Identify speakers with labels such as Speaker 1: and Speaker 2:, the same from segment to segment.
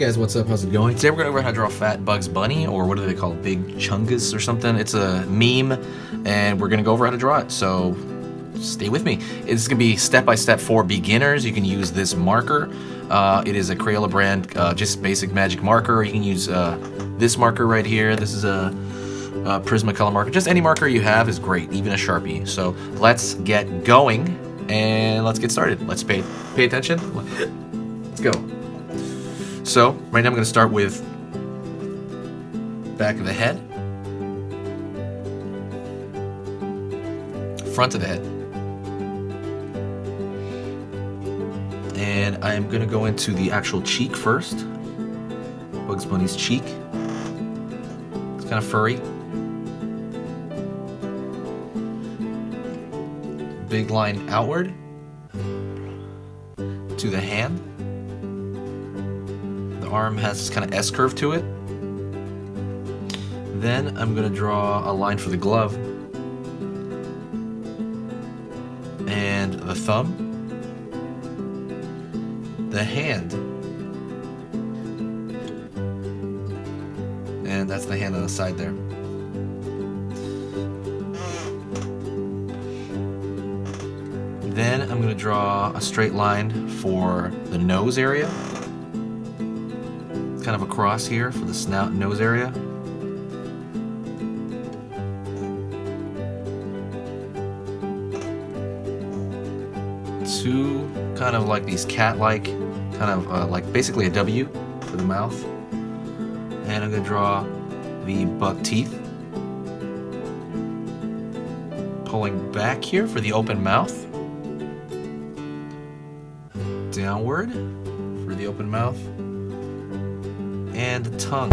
Speaker 1: guys, what's up? How's it going?
Speaker 2: Today we're going to learn how to draw Fat Bugs Bunny, or what do they call it? Big Chungus or something. It's a meme, and we're going to go over how to draw it, so stay with me. It's going to be step-by-step for beginners. You can use this marker. It is a Crayola brand, just basic magic marker. You can use this marker right here. This is a Prismacolor marker. Just any marker you have is great, even a Sharpie. So let's get going, and let's get started. Let's pay attention. Let's go. So, right now I'm going to start with back of the head, front of the head, and I'm going to go into the actual cheek first. Bugs Bunny's cheek. It's kind of furry. Big line outward to the hand. Arm has this kind of S curve to it. Then I'm going to draw a line for the glove and the thumb, the hand, and that's the hand on the side there. Then I'm going to draw a straight line for the nose area. Kind of across here for the snout and nose area. Two kind of like these cat-like, kind of like basically a W for the mouth. And I'm going to draw the buck teeth. Pulling back here for the open mouth. Downward for the open mouth. And the tongue.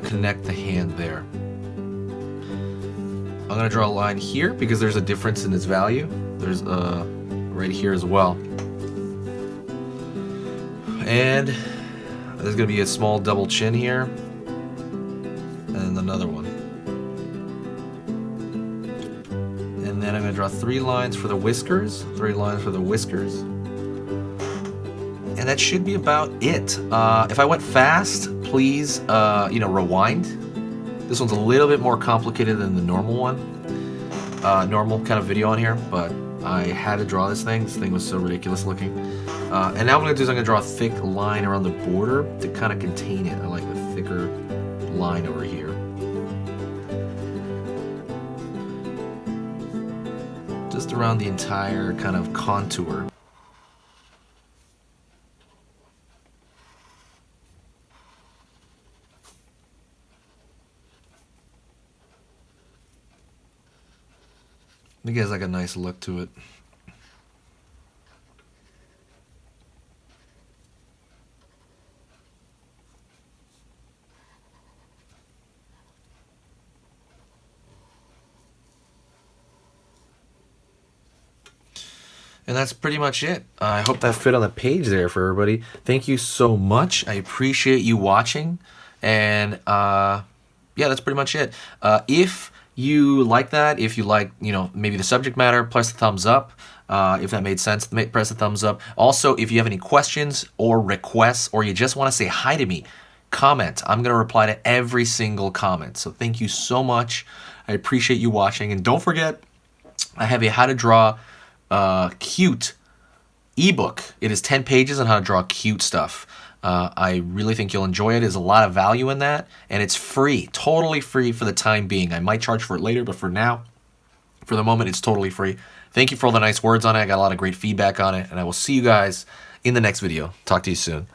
Speaker 2: Connect the hand there. I'm going to draw a line here because there's a difference in its value. There's right here as well. And there's going to be a small double chin here. And another one. And then I'm going to draw 3 lines for the whiskers. 3 lines for the whiskers. And that should be about it. If I went fast, please, rewind. This one's a little bit more complicated than the normal one. Normal kind of video on here, but I had to draw this thing. This thing was so ridiculous looking. And now what I'm going to do is I'm going to draw a thick line around the border to kind of contain it. I like a thicker line over here. Just around the entire kind of contour. I think it has like a nice look to it. And that's pretty much it. I hope that fit on the page there for everybody. Thank you so much. I appreciate you watching. And yeah, that's pretty much it. If you like that, if you like, maybe the subject matter, press the thumbs up. If that made sense, press the thumbs up. Also, if you have any questions or requests, or you just want to say hi to me, comment. I'm going to reply to every single comment. So thank you so much. I appreciate you watching. And don't forget, I have a how to draw cute ebook. It is 10 pages on how to draw cute stuff. I really think you'll enjoy it. There's a lot of value in that, and it's free, totally free for the time being. I might charge for it later, but for now, for the moment, it's totally free. Thank you for all the nice words on it. I got a lot of great feedback on it, and I will see you guys in the next video. Talk to you soon.